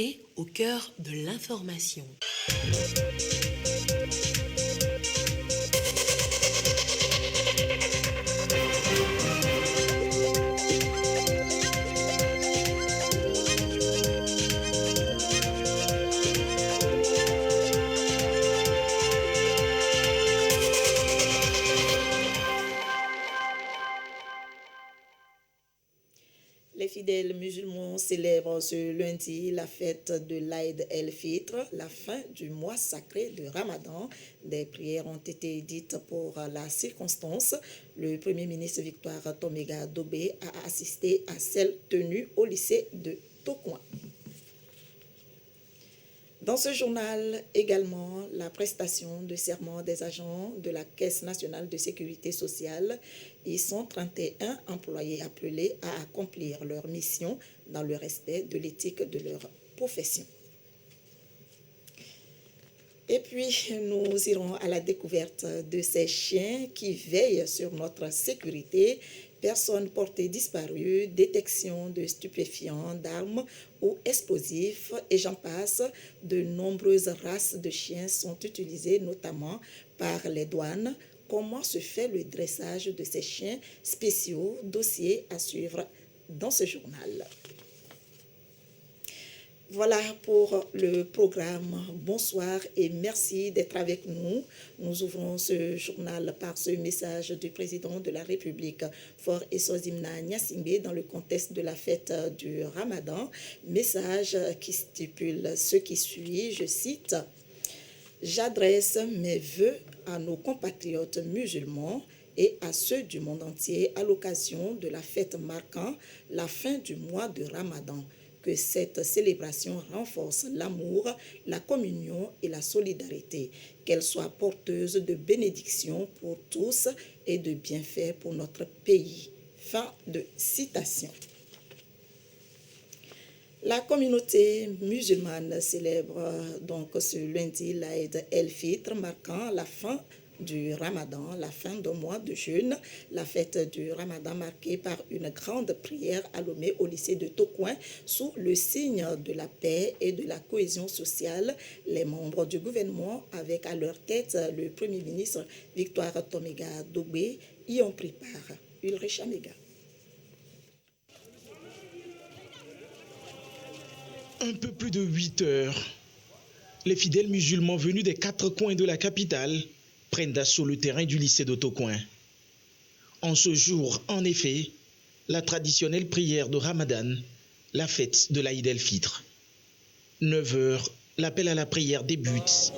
L'actualité au cœur de l'information. Les fidèles musulmans célèbrent ce lundi la fête de l'Aïd el-Fitr, la fin du mois sacré de Ramadan. Des prières ont été dites pour la circonstance. Le Premier ministre Victoire Tomega Dobé a assisté à celle tenue au lycée de Tokoin. Dans ce journal également, la prestation de serment des agents de la Caisse nationale de sécurité sociale. Ils sont 31 employés appelés à accomplir leur mission dans le respect de l'éthique de leur profession. Et puis, nous irons à la découverte de ces chiens qui veillent sur notre sécurité. Personnes portées disparues, détection de stupéfiants, d'armes ou explosifs, et j'en passe. De nombreuses races de chiens sont utilisées, notamment par les douanes. Comment se fait le dressage de ces chiens spéciaux? Dossier à suivre dans ce journal. Voilà pour le programme. Bonsoir et merci d'être avec nous. Nous ouvrons ce journal par ce message du président de la République, Fort Esozimna Nyasingbe, dans le contexte de la fête du Ramadan. Message qui stipule ce qui suit, je cite: « J'adresse mes vœux à nos compatriotes musulmans et à ceux du monde entier à l'occasion de la fête marquant la fin du mois de Ramadan. Que cette célébration renforce l'amour, la communion et la solidarité, qu'elle soit porteuse de bénédictions pour tous et de bienfaits pour notre pays. » Fin de citation. La communauté musulmane célèbre donc ce lundi l'Aïd el-Fitr, marquant la fin du Ramadan, la fin d'un mois de jeûne. La fête du Ramadan marquée par une grande prière à Lomé au lycée de Tokoin sous le signe de la paix et de la cohésion sociale. Les membres du gouvernement, avec à leur tête le Premier ministre Victoire Tomega Dobé, y ont pris part. Ulrich Amega. Un peu plus de 8 heures, les fidèles musulmans venus des 4 coins de la capitale prennent d'assaut le terrain du lycée de Tokoin. En ce jour, en effet, la traditionnelle prière de Ramadan, la fête de l'Aïd el-Fitr. 9 heures, l'appel à la prière débute.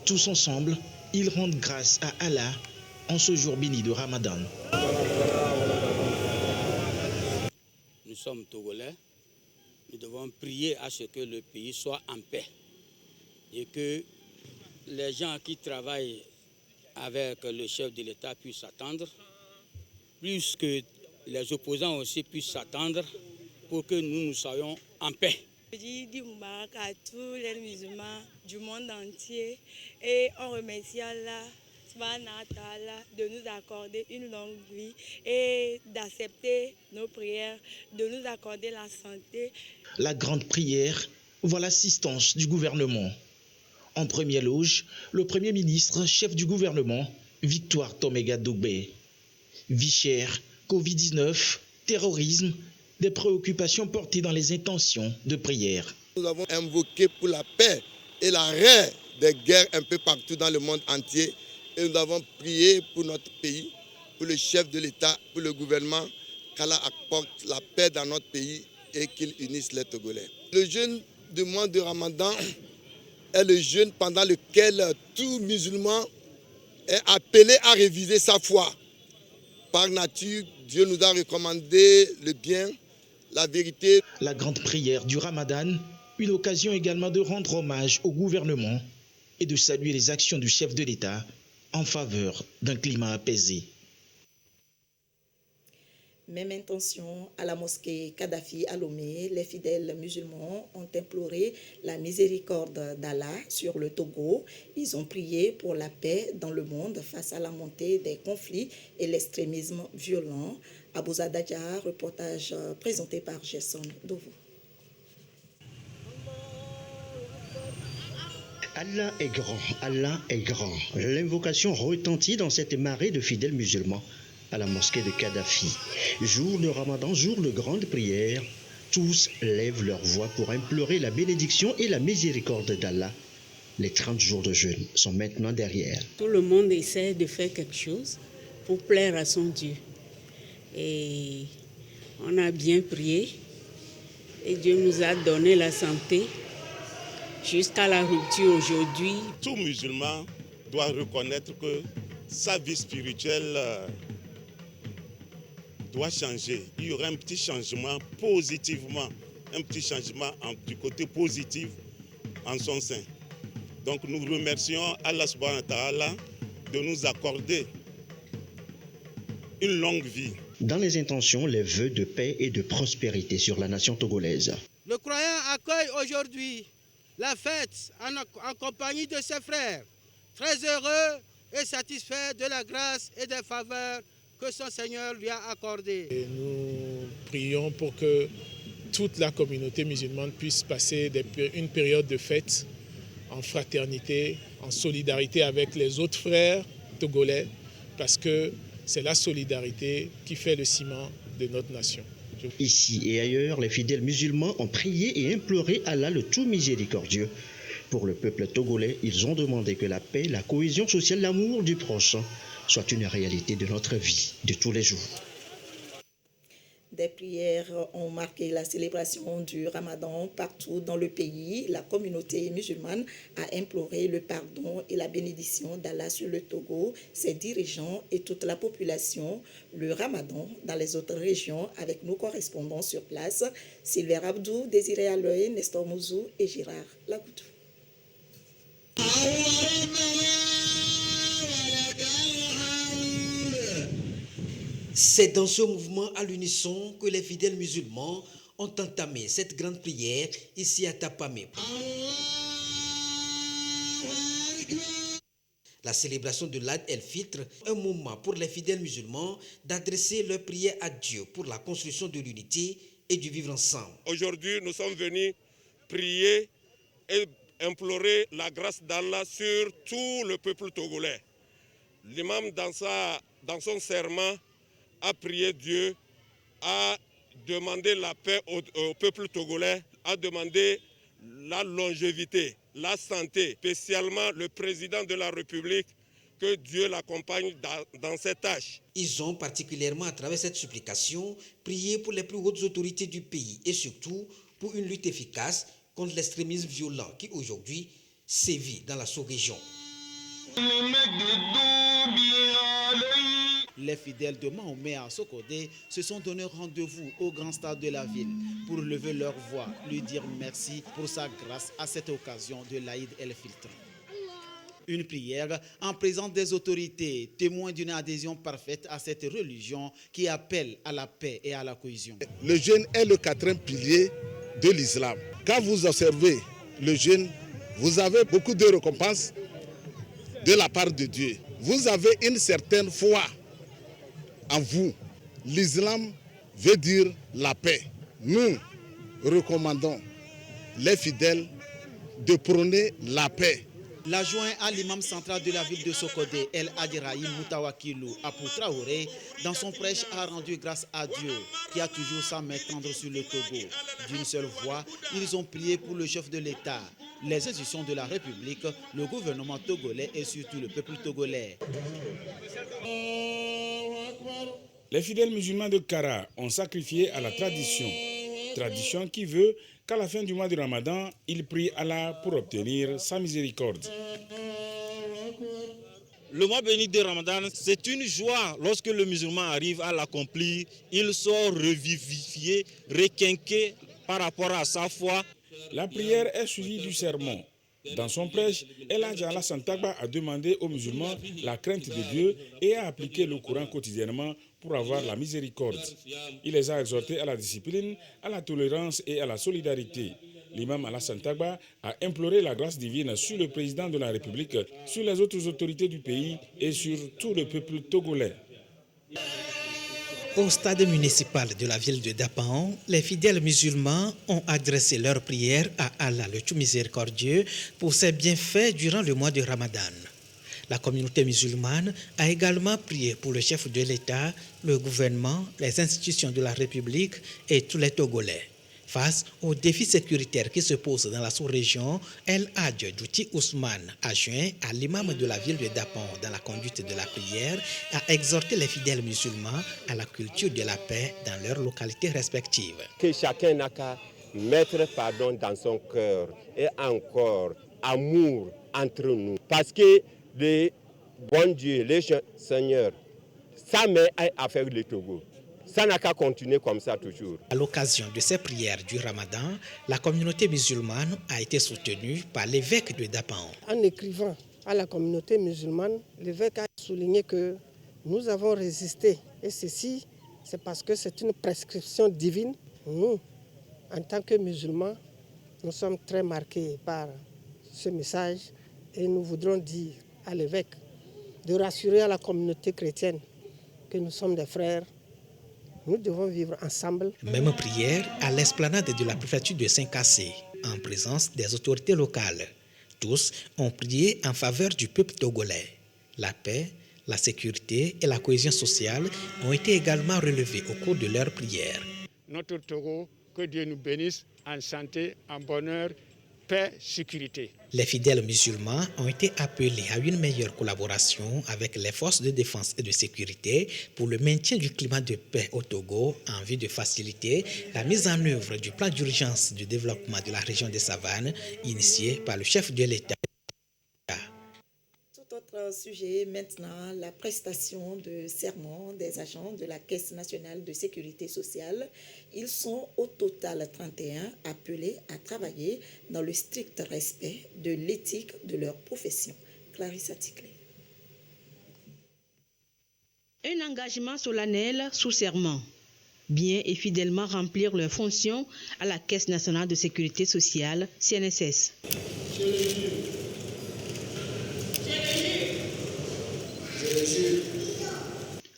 Tous ensemble, ils rendent grâce à Allah en ce jour béni de Ramadan. Nous sommes Togolais. Nous devons prier à ce que le pays soit en paix et que les gens qui travaillent avec le chef de l'État puissent s'attendre, plus que les opposants aussi puissent s'attendre pour que nous soyons en paix. Je dis Moubarak à tous les musulmans du monde entier et on remercie Allah de nous accorder une longue vie et d'accepter nos prières, de nous accorder la santé. La grande prière voit l'assistance du gouvernement. En première loge, le Premier ministre, chef du gouvernement, Victoire Tomega Dobé. Vie chère, Covid-19, terrorisme, des préoccupations portées dans les intentions de prière. Nous avons invoqué pour la paix et l'arrêt des guerres un peu partout dans le monde entier. Et nous avons prié pour notre pays, pour le chef de l'État, pour le gouvernement, qu'Allah apporte la paix dans notre pays et qu'il unisse les Togolais. Le jeûne du mois de Ramadan est le jeûne pendant lequel tout musulman est appelé à réviser sa foi. Par nature, Dieu nous a recommandé le bien, la vérité. La grande prière du Ramadan, une occasion également de rendre hommage au gouvernement et de saluer les actions du chef de l'État en faveur d'un climat apaisé. Même intention à la mosquée Kadhafi à Lomé, les fidèles musulmans ont imploré la miséricorde d'Allah sur le Togo. Ils ont prié pour la paix dans le monde face à la montée des conflits et l'extrémisme violent. Abouza Dadja, reportage présenté par Gerson Dovo. Allah est grand, Allah est grand. L'invocation retentit dans cette marée de fidèles musulmans à la mosquée de Kadhafi. Jour de Ramadan, jour de grande prière, tous lèvent leur voix pour implorer la bénédiction et la miséricorde d'Allah. Les 30 jours de jeûne sont maintenant derrière. Tout le monde essaie de faire quelque chose pour plaire à son Dieu. Et on a bien prié et Dieu nous a donné la santé jusqu'à la rupture aujourd'hui. Tout musulman doit reconnaître que sa vie spirituelle doit changer. Il y aura un petit changement positivement, un petit changement du côté positif en son sein. Donc nous remercions Allah subhanahu wa ta'ala de nous accorder une longue vie. Dans les intentions, les vœux de paix et de prospérité sur la nation togolaise. Le croyant accueille aujourd'hui la fête en compagnie de ses frères, très heureux et satisfait de la grâce et des faveurs que son Seigneur lui a accordées. Et nous prions pour que toute la communauté musulmane puisse passer une période de fête en fraternité, en solidarité avec les autres frères togolais, parce que c'est la solidarité qui fait le ciment de notre nation. Ici et ailleurs, les fidèles musulmans ont prié et imploré Allah le tout miséricordieux. Pour le peuple togolais, ils ont demandé que la paix, la cohésion sociale, l'amour du prochain soit une réalité de notre vie de tous les jours. Des prières ont marqué la célébration du Ramadan partout dans le pays. La communauté musulmane a imploré le pardon et la bénédiction d'Allah sur le Togo, ses dirigeants et toute la population. Le Ramadan dans les autres régions avec nos correspondants sur place, Sylvain Abdou, Désiré Aloy, Nestor Mouzou et Girard Lagoudou. C'est dans ce mouvement à l'unisson que les fidèles musulmans ont entamé cette grande prière ici à Tapamé. La célébration de l'Aïd el-Fitr, un moment pour les fidèles musulmans d'adresser leur prière à Dieu pour la construction de l'unité et du vivre ensemble. Aujourd'hui, nous sommes venus prier et implorer la grâce d'Allah sur tout le peuple togolais. L'imam, dans son serment, a prié Dieu, a demandé la paix au peuple togolais, a demandé la longévité, la santé, spécialement le président de la République, que Dieu l'accompagne dans ses tâches. Ils ont particulièrement, à travers cette supplication, prié pour les plus hautes autorités du pays et surtout pour une lutte efficace contre l'extrémisme violent qui aujourd'hui sévit dans la sous-région. Les fidèles de Mahomet à Sokodé se sont donné rendez-vous au grand stade de la ville pour lever leur voix, lui dire merci pour sa grâce à cette occasion de l'Aïd el-Fitr. Une prière en présence des autorités, témoin d'une adhésion parfaite à cette religion qui appelle à la paix et à la cohésion. Le jeûne est le quatrième pilier de l'islam. Quand vous observez le jeûne, vous avez beaucoup de récompenses de la part de Dieu. Vous avez une certaine foi en vous. L'islam veut dire la paix. Nous recommandons les fidèles de prôner la paix. L'adjoint à l'imam central de la ville de Sokodé, El Adiraï Moutawakilou Apou Traoré, dans son prêche a rendu grâce à Dieu qui a toujours sa main tendre sur le Togo. D'une seule voix, ils ont prié pour le chef de l'État, les institutions de la République, le gouvernement togolais et surtout le peuple togolais. Les fidèles musulmans de Kara ont sacrifié à la tradition qui veut qu'à la fin du mois de Ramadan, ils prient Allah pour obtenir sa miséricorde. Le mois béni de Ramadan, c'est une joie lorsque le musulman arrive à l'accomplir. Il sort revivifié, requinqué par rapport à sa foi. La prière est suivie du sermon. Dans son prêche, El Hadj Alassane Tagba a demandé aux musulmans la crainte de Dieu et a appliqué le Coran quotidiennement pour avoir la miséricorde. Il les a exhortés à la discipline, à la tolérance et à la solidarité. L'imam Alassane Tagba a imploré la grâce divine sur le président de la République, sur les autres autorités du pays et sur tout le peuple togolais. Au stade municipal de la ville de Dapan, les fidèles musulmans ont adressé leurs prières à Allah le tout miséricordieux pour ses bienfaits durant le mois de Ramadan. La communauté musulmane a également prié pour le chef de l'État, le gouvernement, les institutions de la République et tous les Togolais. Face aux défis sécuritaires qui se posent dans la sous-région, El Hadj Douti Ousmane, adjoint à l'imam de la ville de Dapan dans la conduite de la prière, a exhorté les fidèles musulmans à la culture de la paix dans leurs localités respectives. Que chacun n'a qu'à mettre pardon dans son cœur et encore amour entre nous. Parce que le bon Dieu, le Seigneur, sa main a affaire le Togo. Ça n'a qu'à continuer comme ça toujours. À l'occasion de ces prières du Ramadan, la communauté musulmane a été soutenue par l'évêque de Dapan. En écrivant à la communauté musulmane, l'évêque a souligné que nous avons résisté. Et ceci, c'est parce que c'est une prescription divine. Nous, en tant que musulmans, nous sommes très marqués par ce message et nous voudrons dire à l'évêque de rassurer à la communauté chrétienne que nous sommes des frères. Nous devons vivre ensemble. Même prière à l'esplanade de la préfecture de Saint-Cassé, en présence des autorités locales. Tous ont prié en faveur du peuple togolais. La paix, la sécurité et la cohésion sociale ont été également relevés au cours de leurs prières. Notre Togo, que Dieu nous bénisse en santé, en bonheur, paix, sécurité. Les fidèles musulmans ont été appelés à une meilleure collaboration avec les forces de défense et de sécurité pour le maintien du climat de paix au Togo en vue de faciliter la mise en œuvre du plan d'urgence du développement de la région des Savanes initié par le chef de l'État. Autre sujet maintenant, la prestation de serment des agents de la Caisse nationale de sécurité sociale. Ils sont au total 31 appelés à travailler dans le strict respect de l'éthique de leur profession. Clarissa Ticlé. Un engagement solennel sous serment. Bien et fidèlement remplir leurs fonctions à la Caisse nationale de sécurité sociale, CNSS.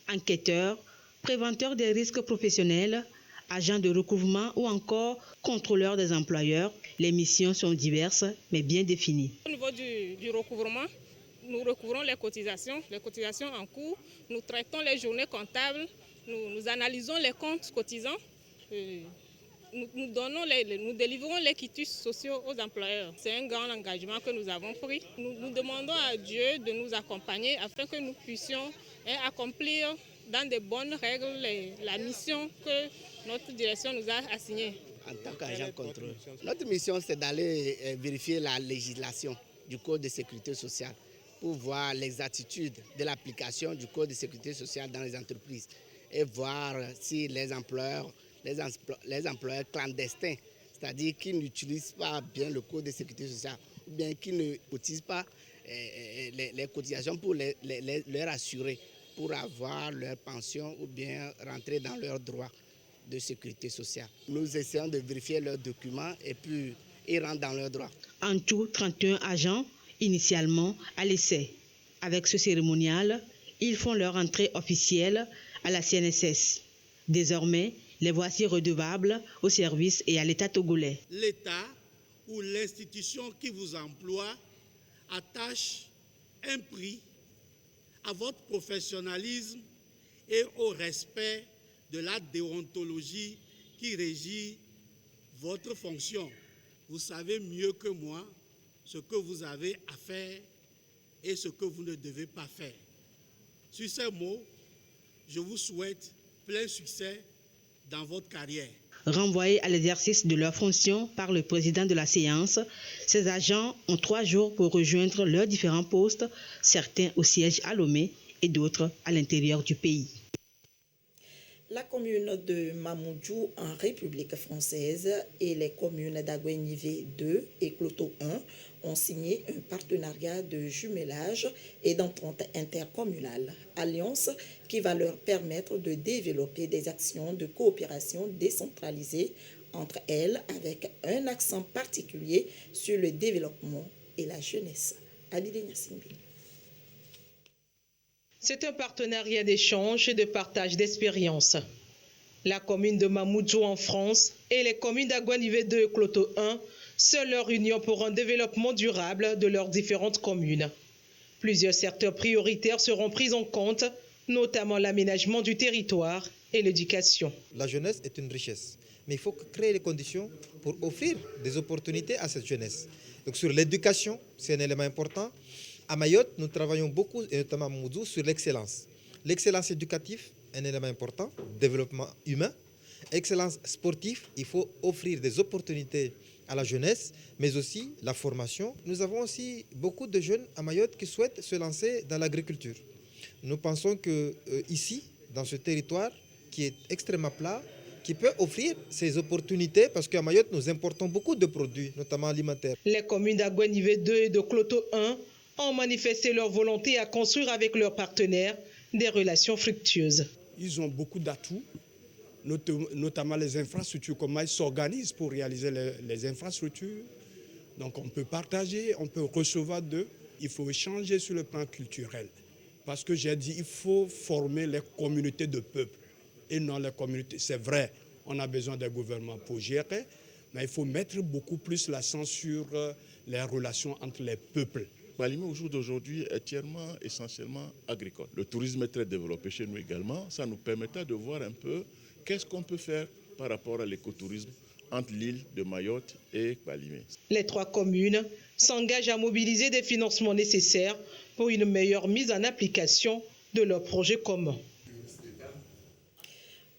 Enquêteurs, préventeurs des risques professionnels, agents de recouvrement ou encore contrôleurs des employeurs, les missions sont diverses mais bien définies. Au niveau du recouvrement, nous recouvrons les cotisations en cours, nous traitons les journées comptables, nous analysons les comptes cotisants, nous délivrons les quitus sociaux aux employeurs. C'est un grand engagement que nous avons pris. Nous demandons à Dieu de nous accompagner afin que nous puissions accomplir dans de bonnes règles la mission que notre direction nous a assignée. En tant qu'agent contrôle, notre mission c'est d'aller vérifier la législation du Code de sécurité sociale pour voir l'exactitude de l'application du Code de sécurité sociale dans les entreprises et voir si les employeurs clandestins, c'est-à-dire qui n'utilisent pas bien le Code de sécurité sociale ou bien qui ne cotisent pas les cotisations pour leur assurer, pour avoir leur pension ou bien rentrer dans leurs droits de sécurité sociale. Nous essayons de vérifier leurs documents et puis ils rentrent dans leurs droits. En tout, 31 agents initialement à l'essai. Avec ce cérémonial, ils font leur entrée officielle à la CNSS. Désormais, les voici redevables au service et à l'État togolais. L'État ou l'institution qui vous emploie attache un prix à votre professionnalisme et au respect de la déontologie qui régit votre fonction. Vous savez mieux que moi ce que vous avez à faire et ce que vous ne devez pas faire. Sur ces mots, je vous souhaite plein succès dans votre carrière. Renvoyés à l'exercice de leurs fonctions par le président de la séance, ces agents ont 3 jours pour rejoindre leurs différents postes, certains au siège à Lomé et d'autres à l'intérieur du pays. La commune de Mamoudzou en République française et les communes d'Aguenivé 2 et Cloto 1 ont signé un partenariat de jumelage et d'entente intercommunale, alliance qui va leur permettre de développer des actions de coopération décentralisées entre elles avec un accent particulier sur le développement et la jeunesse. Adilé Nassimbi. C'est un partenariat d'échange et de partage d'expériences. La commune de Mamoudzou en France et les communes d'Aguanivé 2 et Cloto 1 sont leur union pour un développement durable de leurs différentes communes. Plusieurs secteurs prioritaires seront pris en compte, notamment l'aménagement du territoire et l'éducation. La jeunesse est une richesse, mais il faut créer les conditions pour offrir des opportunités à cette jeunesse. Donc sur l'éducation, c'est un élément important. À Mayotte, nous travaillons beaucoup, et notamment à Mamoudzou, sur l'excellence. L'excellence éducative, un élément important, développement humain. Excellence sportive, il faut offrir des opportunités à la jeunesse, mais aussi la formation. Nous avons aussi beaucoup de jeunes à Mayotte qui souhaitent se lancer dans l'agriculture. Nous pensons que ici, dans ce territoire qui est extrêmement plat, qui peut offrir ces opportunités parce qu'à Mayotte, nous importons beaucoup de produits, notamment alimentaires. Les communes d'Aguanivé 2 et de Cloto 1 ont manifesté leur volonté à construire avec leurs partenaires des relations fructueuses. Ils ont beaucoup d'atouts, notamment les infrastructures, comment ils s'organisent pour réaliser les infrastructures. Donc on peut partager, on peut recevoir d'eux. Il faut échanger sur le plan culturel. Parce que j'ai dit, il faut former les communautés de peuples et non les communautés. C'est vrai, on a besoin d'un gouvernement pour gérer, mais il faut mettre beaucoup plus l'accent sur les relations entre les peuples. Balimé au jour d'aujourd'hui est essentiellement agricole. Le tourisme est très développé chez nous également. Ça nous permettra de voir un peu qu'est-ce qu'on peut faire par rapport à l'écotourisme entre l'île de Mayotte et Balimé. Les 3 communes s'engagent à mobiliser des financements nécessaires pour une meilleure mise en application de leurs projets communs.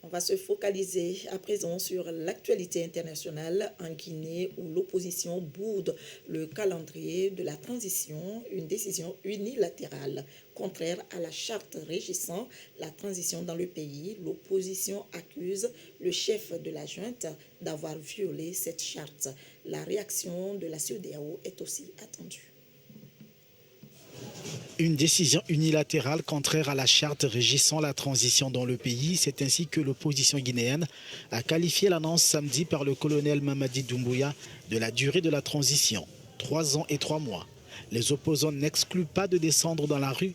On va se focaliser à présent sur l'actualité internationale en Guinée où l'opposition boude le calendrier de la transition, une décision unilatérale contraire à la charte régissant la transition dans le pays. L'opposition accuse le chef de la junte d'avoir violé cette charte. La réaction de la CEDEAO est aussi attendue. Une décision unilatérale contraire à la charte régissant la transition dans le pays, c'est ainsi que l'opposition guinéenne a qualifié l'annonce samedi par le colonel Mamadi Doumbouya de la durée de la transition, 3 ans et 3 mois. Les opposants n'excluent pas de descendre dans la rue,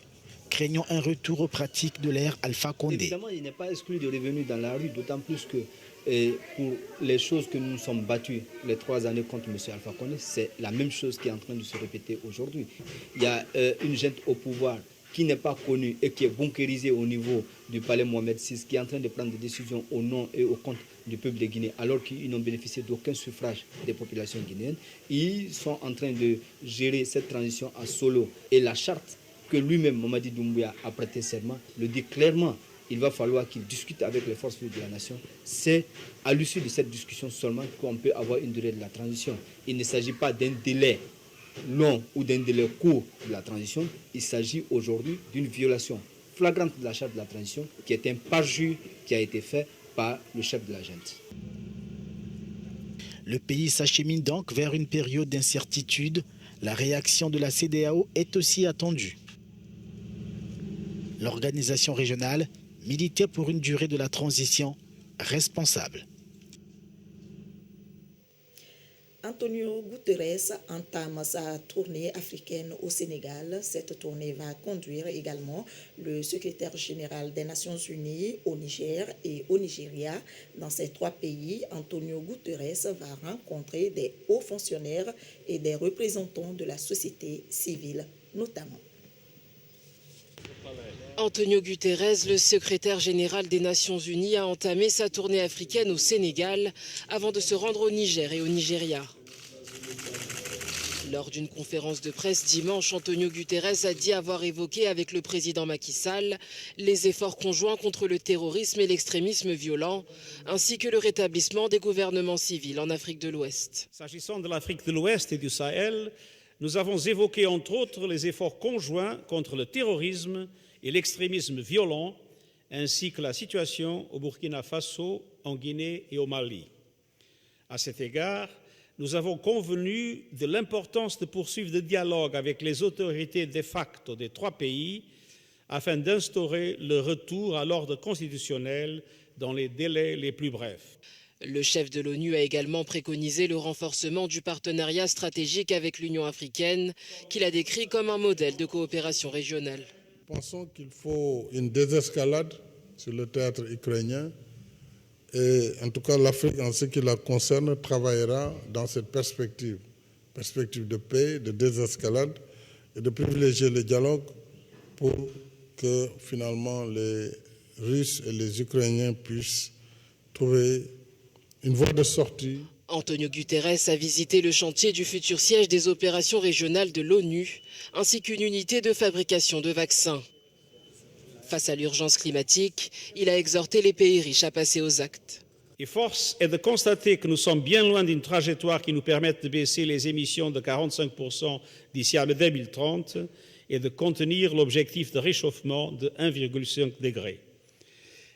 craignant un retour aux pratiques de l'ère Alpha Condé. Évidemment, il n'est pas exclu de revenir dans la rue, d'autant plus que pour les choses que nous nous sommes battus les 3 années contre M. Alpha Condé, c'est la même chose qui est en train de se répéter aujourd'hui. Il y a une junte au pouvoir qui n'est pas connue et qui est bunkérisée au niveau du palais Mohamed VI, qui est en train de prendre des décisions au nom et au compte du peuple de Guinée, alors qu'ils n'ont bénéficié d'aucun suffrage des populations guinéennes. Ils sont en train de gérer cette transition à solo. Et la charte que lui-même, Mamadi Doumbouya, a prêté serment, le dit clairement. Il va falloir qu'il discute avec les forces vives de la nation. C'est à l'issue de cette discussion seulement qu'on peut avoir une durée de la transition. Il ne s'agit pas d'un délai long ou d'un délai court de la transition. Il s'agit aujourd'hui d'une violation flagrante de la charte de la transition qui est un parjure qui a été fait par le chef de la junte. Le pays s'achemine donc vers une période d'incertitude. La réaction de la CEDEAO est aussi attendue. L'organisation régionale militait pour une durée de la transition responsable. Antonio Guterres entame sa tournée africaine au Sénégal. Cette tournée va conduire également le secrétaire général des Nations Unies au Niger et au Nigeria. Dans ces 3 pays, Antonio Guterres va rencontrer des hauts fonctionnaires et des représentants de la société civile, notamment. Antonio Guterres, le secrétaire général des Nations Unies, a entamé sa tournée africaine au Sénégal avant de se rendre au Niger et au Nigeria. Lors d'une conférence de presse dimanche, Antonio Guterres a dit avoir évoqué avec le président Macky Sall les efforts conjoints contre le terrorisme et l'extrémisme violent, ainsi que le rétablissement des gouvernements civils en Afrique de l'Ouest. S'agissant de l'Afrique de l'Ouest et du Sahel, nous avons évoqué entre autres les efforts conjoints contre le terrorisme et l'extrémisme violent, ainsi que la situation au Burkina Faso, en Guinée et au Mali. À cet égard, nous avons convenu de l'importance de poursuivre le dialogue avec les autorités de facto des 3 pays afin d'instaurer le retour à l'ordre constitutionnel dans les délais les plus brefs. Le chef de l'ONU a également préconisé le renforcement du partenariat stratégique avec l'Union africaine, qu'il a décrit comme un modèle de coopération régionale. pensons qu'il faut une désescalade sur le théâtre ukrainien. Et en tout cas, l'Afrique, en ce qui la concerne, travaillera dans cette perspective de paix, de désescalade et de privilégier le dialogue pour que finalement les Russes et les Ukrainiens puissent trouver une voie de sortie. Antonio Guterres a visité le chantier du futur siège des opérations régionales de l'ONU, ainsi qu'une unité de fabrication de vaccins. Face à l'urgence climatique, il a exhorté les pays riches à passer aux actes. Et force est de constater que nous sommes bien loin d'une trajectoire qui nous permette de baisser les émissions de 45% d'ici à 2030 et de contenir l'objectif de réchauffement de 1,5 degré.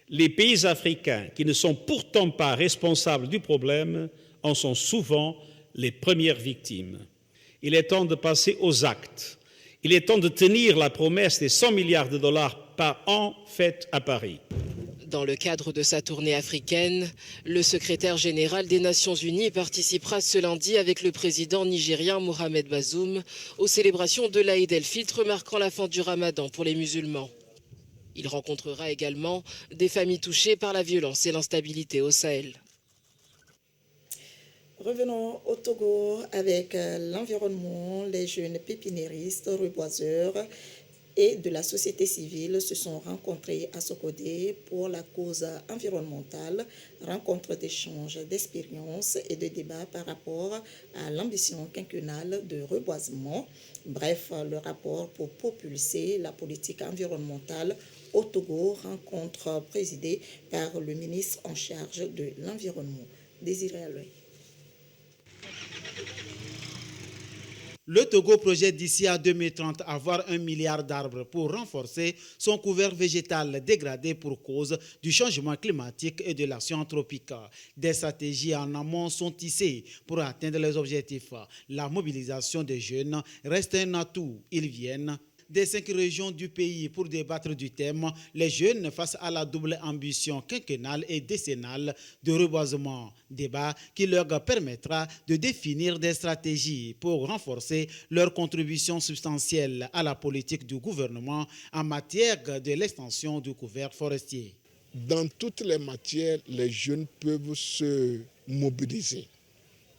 Les pays africains, qui ne sont pourtant pas responsables du problème, en sont souvent les premières victimes. Il est temps de passer aux actes. Il est temps de tenir la promesse des 100 milliards de dollars par an faite à Paris. Dans le cadre de sa tournée africaine, le secrétaire général des Nations Unies participera ce lundi avec le président nigérien Mohamed Bazoum aux célébrations de l'Aïd el-Fitr marquant la fin du Ramadan pour les musulmans. Il rencontrera également des familles touchées par la violence et l'instabilité au Sahel. Revenons au Togo avec l'environnement. Les jeunes pépiniéristes, reboiseurs et de la société civile se sont rencontrés à Sokodé pour la cause environnementale, rencontre d'échanges d'expériences et de débats par rapport à l'ambition quinquennale de reboisement. Bref, le rapport pour propulser la politique environnementale au Togo, rencontre présidée par le ministre en charge de l'environnement. Désiré Aloy. Le Togo projette d'ici à 2030 avoir 1 milliard d'arbres pour renforcer son couvert végétal dégradé pour cause du changement climatique et de l'action anthropique. Des stratégies en amont sont tissées pour atteindre les objectifs. La mobilisation des jeunes reste un atout. Ils viennent des 5 régions du pays pour débattre du thème « Les jeunes face à la double ambition quinquennale et décennale de reboisement ». Débat qui leur permettra de définir des stratégies pour renforcer leur contribution substantielle à la politique du gouvernement en matière de l'extension du couvert forestier. Dans toutes les matières, les jeunes peuvent se mobiliser.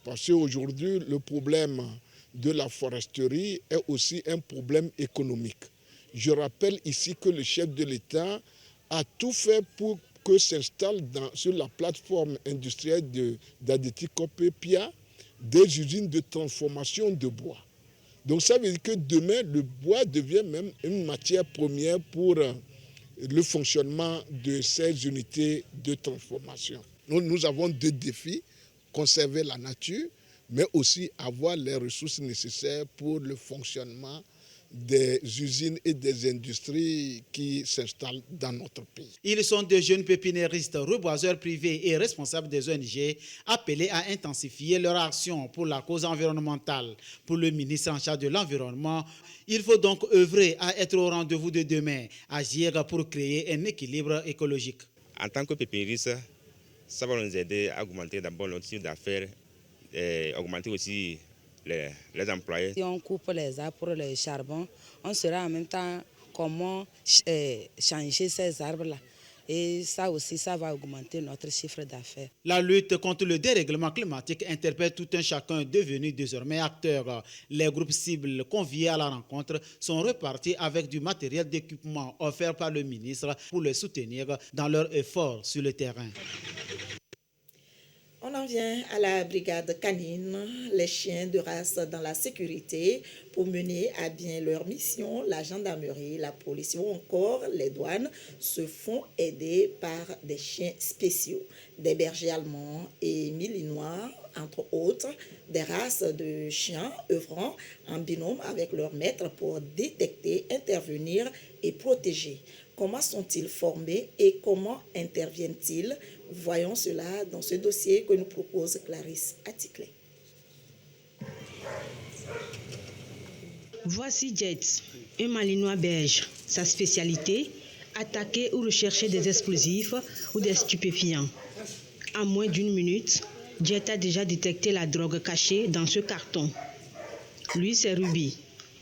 Parce qu'aujourd'hui, le problème de la foresterie est aussi un problème économique. Je rappelle ici que le chef de l'État a tout fait pour que s'installe sur la plateforme industrielle d'Aditi Copépia des usines de transformation de bois. Donc ça veut dire que demain, le bois devient même une matière première pour le fonctionnement de ces unités de transformation. Nous avons 2 défis, conserver la nature, mais aussi avoir les ressources nécessaires pour le fonctionnement des usines et des industries qui s'installent dans notre pays. Ils sont de jeunes pépiniéristes, reboiseurs privés et responsables des ONG appelés à intensifier leur action pour la cause environnementale. Pour le ministre en charge de l'environnement, il faut donc œuvrer à être au rendez-vous de demain, agir pour créer un équilibre écologique. En tant que pépiniériste, ça va nous aider à augmenter d'abord notre chiffre d'affaires et augmenter aussi les employés. Si on coupe les arbres pour le charbon, on saura en même temps comment changer ces arbres-là. Et ça aussi, ça va augmenter notre chiffre d'affaires. La lutte contre le dérèglement climatique interpelle tout un chacun devenu désormais acteur. Les groupes cibles conviés à la rencontre sont repartis avec du matériel d'équipement offert par le ministre pour les soutenir dans leurs efforts sur le terrain. On en vient à la brigade canine, les chiens de race dans la sécurité pour mener à bien leur mission. La gendarmerie, la police ou encore les douanes se font aider par des chiens spéciaux, des bergers allemands et milinois, entre autres, des races de chiens œuvrant en binôme avec leur maître pour détecter, intervenir et protéger. Comment sont-ils formés et comment interviennent-ils? Voyons cela dans ce dossier que nous propose Clarisse Aticlé. Voici Jet, un malinois belge. Sa spécialité, attaquer ou rechercher des explosifs ou des stupéfiants. En moins d'1 minute, Jet a déjà détecté la drogue cachée dans ce carton. Lui, c'est Ruby,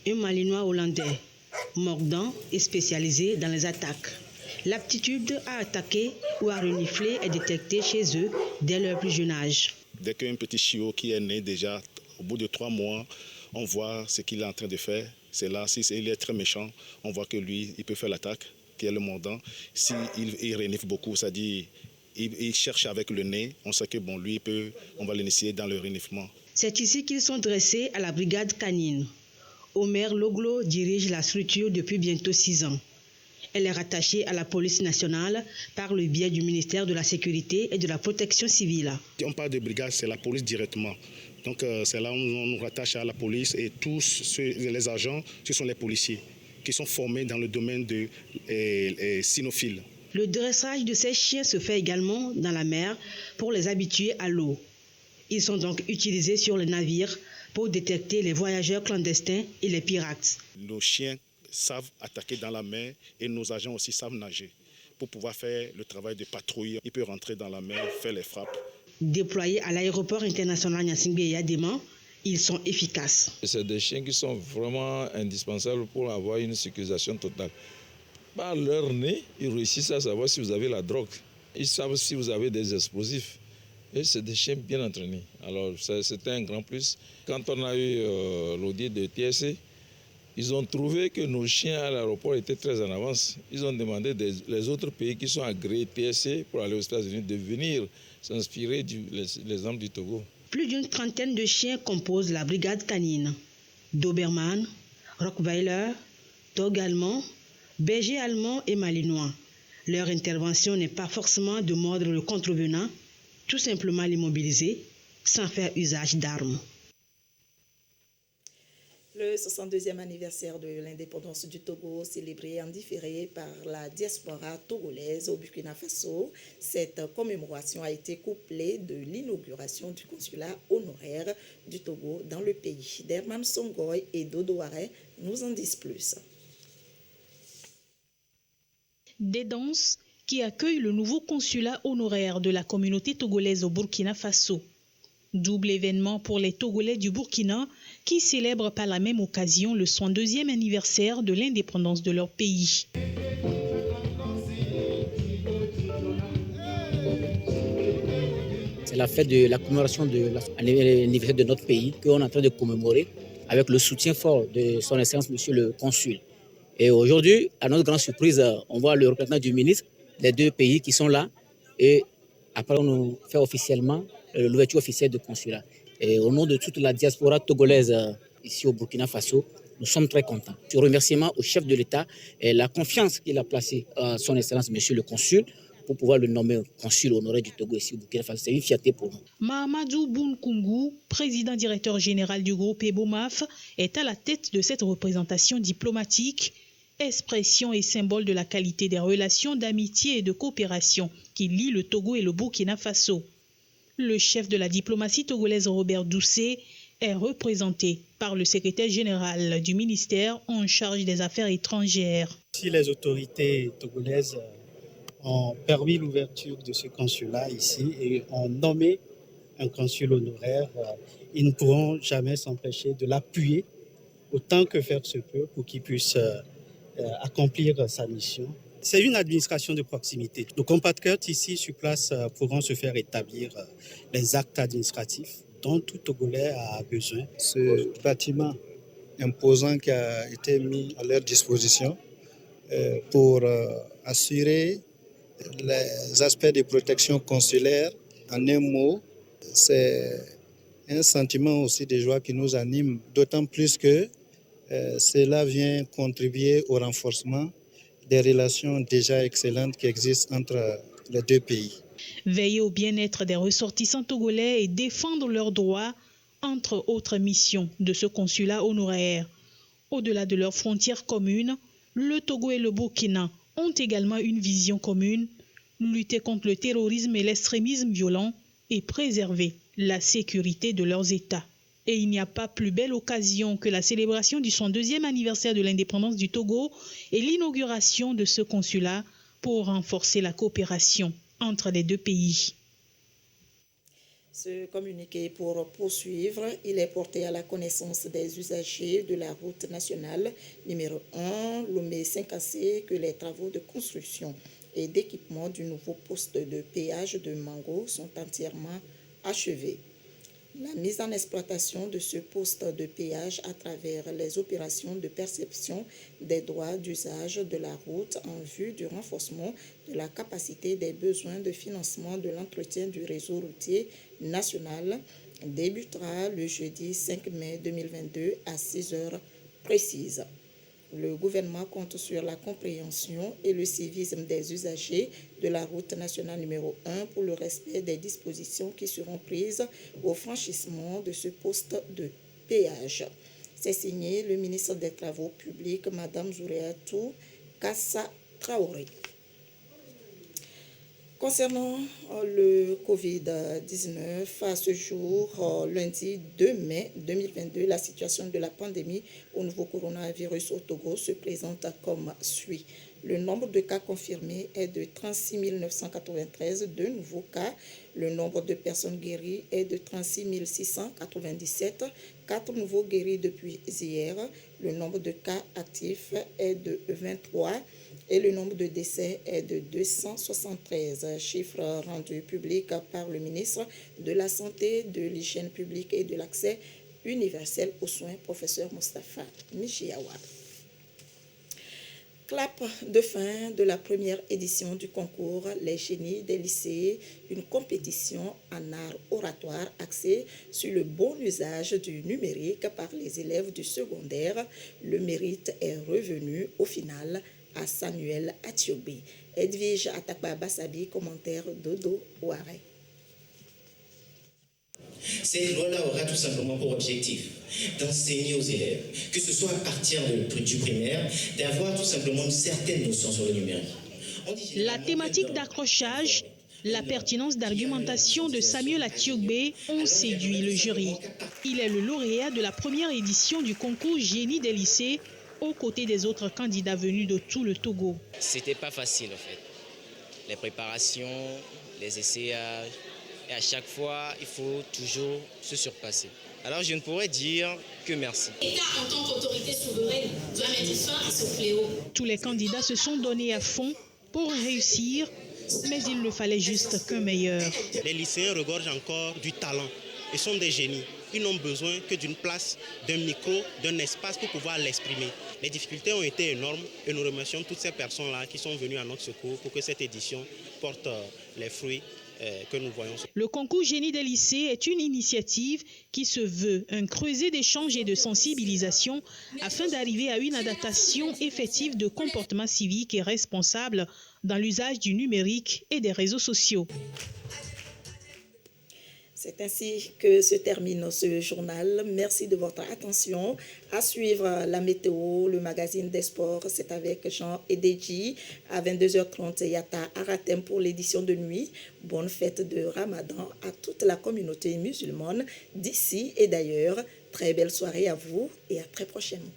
un malinois hollandais. mordant et spécialisés dans les attaques. L'aptitude à attaquer ou à renifler est détectée chez eux dès leur plus jeune âge. Dès qu'un petit chiot qui est né déjà, au bout de 3 mois, on voit ce qu'il est en train de faire. C'est là, s'il est très méchant, on voit que lui, il peut faire l'attaque, qui est le mordant. S'il renifle beaucoup, c'est-à-dire il cherche avec le nez, on sait que bon, lui, on va l'initier dans le reniflement. C'est ici qu'ils sont dressés à la brigade canine. Omer Loglo dirige la structure depuis bientôt 6 ans. Elle est rattachée à la police nationale par le biais du ministère de la Sécurité et de la Protection civile. On parle de brigade, c'est la police directement. Donc c'est là où on nous rattache à la police et tous les agents, ce sont les policiers qui sont formés dans le domaine de cynophile. Le dressage de ces chiens se fait également dans la mer pour les habituer à l'eau. Ils sont donc utilisés sur les navires pour détecter les voyageurs clandestins et les pirates. Nos chiens savent attaquer dans la mer et nos agents aussi savent nager. Pour pouvoir faire le travail de patrouille, ils peuvent rentrer dans la mer, faire les frappes. Déployés à l'aéroport international Gnassingbé-Yadéma, ils sont efficaces. C'est des chiens qui sont vraiment indispensables pour avoir une sécurisation totale. Par leur nez, ils réussissent à savoir si vous avez la drogue. Ils savent si vous avez des explosifs. Et c'est des chiens bien entraînés. Alors c'était un grand plus. Quand on a eu l'audit de TSC, ils ont trouvé que nos chiens à l'aéroport étaient très en avance. Ils ont demandé les autres pays qui sont agréés TSC pour aller aux États-Unis de venir s'inspirer des exemples du Togo. Plus d'une trentaine de chiens composent la brigade canine. Doberman, Rottweiler, Dog allemand, berger allemand et malinois. Leur intervention n'est pas forcément de mordre le contrevenant, tout simplement l'immobiliser sans faire usage d'armes. Le 62e anniversaire de l'indépendance du Togo, célébré en différé par la diaspora togolaise au Burkina Faso, cette commémoration a été couplée de l'inauguration du consulat honoraire du Togo dans le pays. Derman Songoy et Dodo Aré nous en disent plus. Des danses qui accueillent le nouveau consulat honoraire de la communauté togolaise au Burkina Faso. Double événement pour les Togolais du Burkina qui célèbrent par la même occasion le 102e anniversaire de l'indépendance de leur pays. C'est la fête de la commémoration de l'anniversaire de notre pays qu'on est en train de commémorer avec le soutien fort de son Excellence, Monsieur le Consul. Et aujourd'hui, à notre grande surprise, on voit le représentant du ministre des 2 pays qui sont là. Et après, on nous fait officiellement l'ouverture officielle du consulat. Et au nom de toute la diaspora togolaise ici au Burkina Faso, nous sommes très contents. Un remerciement au chef de l'État et la confiance qu'il a placée à son Excellence, Monsieur le Consul, pour pouvoir le nommer consul honoraire du Togo ici au Burkina Faso. C'est une fierté pour nous. Mahamadou Bounkoungou, président directeur général du groupe EBOMAF, est à la tête de cette représentation diplomatique, expression et symbole de la qualité des relations d'amitié et de coopération qui lient le Togo et le Burkina Faso. Le chef de la diplomatie togolaise Robert Doucet est représenté par le secrétaire général du ministère en charge des affaires étrangères. Si les autorités togolaises ont permis l'ouverture de ce consulat ici et ont nommé un consul honoraire, ils ne pourront jamais s'empêcher de l'appuyer autant que faire se peut pour qu'il puisse accomplir sa mission. C'est une administration de proximité. Nos compatriotes ici sur place pourront se faire établir les actes administratifs dont tout Togolais a besoin. Ce bâtiment imposant qui a été mis à leur disposition pour assurer les aspects de protection consulaire. En un mot, c'est un sentiment aussi de joie qui nous anime, d'autant plus que cela vient contribuer au renforcement des relations déjà excellentes qui existent entre les 2 pays. Veiller au bien-être des ressortissants togolais et défendre leurs droits, entre autres missions de ce consulat honoraire. Au-delà de leurs frontières communes, le Togo et le Burkina ont également une vision commune, lutter contre le terrorisme et l'extrémisme violent et préserver la sécurité de leurs États. Et il n'y a pas plus belle occasion que la célébration du 102e anniversaire de l'indépendance du Togo et l'inauguration de ce consulat pour renforcer la coopération entre les 2 pays. Ce communiqué pour poursuivre, il est porté à la connaissance des usagers de la route nationale numéro 1, Lomé-5AC, que les travaux de construction et d'équipement du nouveau poste de péage de Mango sont entièrement achevés. La mise en exploitation de ce poste de péage à travers les opérations de perception des droits d'usage de la route en vue du renforcement de la capacité des besoins de financement de l'entretien du réseau routier national débutera le jeudi 5 mai 2022 à 6 heures précises. Le gouvernement compte sur la compréhension et le civisme des usagers de la route nationale numéro 1 pour le respect des dispositions qui seront prises au franchissement de ce poste de péage. C'est signé le ministre des Travaux publics, Mme Zouréatou Kassa Traoré. Concernant le Covid-19, à ce jour, lundi 2 mai 2022, la situation de la pandémie au nouveau coronavirus au Togo se présente comme suit. Le nombre de cas confirmés est de 36 993, de nouveaux cas. Le nombre de personnes guéries est de 36 697, 4 nouveaux guéris depuis hier. Le nombre de cas actifs est de 23 et le nombre de décès est de 273. Chiffre rendu public par le ministre de la Santé, de l'Hygiène publique et de l'Accès universel aux soins, professeur Moustapha Michiawa. Clap de fin de la première édition du concours Les Génies des lycées, une compétition en art oratoire axée sur le bon usage du numérique par les élèves du secondaire. Le mérite est revenu au final à Samuel Atiobi. Edwige Atakba Bassabi, commentaire Dodo Ouare. Cette loi-là aura tout simplement pour objectif d'enseigner aux élèves, que ce soit à partir du primaire, d'avoir tout simplement une certaine notion sur le numérique. La thématique d'accrochage, la pertinence d'argumentation de Samuel Atiobi ont séduit le jury. Il est le lauréat de la première édition du concours Génie des lycées, aux côtés des autres candidats venus de tout le Togo. C'était pas facile en fait. Les préparations, les essayages, et à chaque fois, il faut toujours se surpasser. Alors je ne pourrais dire que merci. L'État en tant qu'autorité souveraine doit mettre fin à ce fléau. Tous les candidats se sont donnés à fond pour réussir, mais il ne fallait juste qu'un meilleur. Les lycéens regorgent encore du talent. Ils sont des génies. Ils n'ont besoin que d'une place, d'un micro, d'un espace pour pouvoir l'exprimer. Les difficultés ont été énormes et nous remercions toutes ces personnes-là qui sont venues à notre secours pour que cette édition porte les fruits que nous voyons. Le concours Génie des lycées est une initiative qui se veut un creuset d'échange et de sensibilisation afin d'arriver à une adaptation effective de comportements civiques et responsables dans l'usage du numérique et des réseaux sociaux. C'est ainsi que se termine ce journal. Merci de votre attention. À suivre la météo, le magazine des sports, c'est avec Jean Ededji. À 22h30, Yata Aratem pour l'édition de nuit. Bonne fête de Ramadan à toute la communauté musulmane d'ici et d'ailleurs. Très belle soirée à vous et à très prochainement.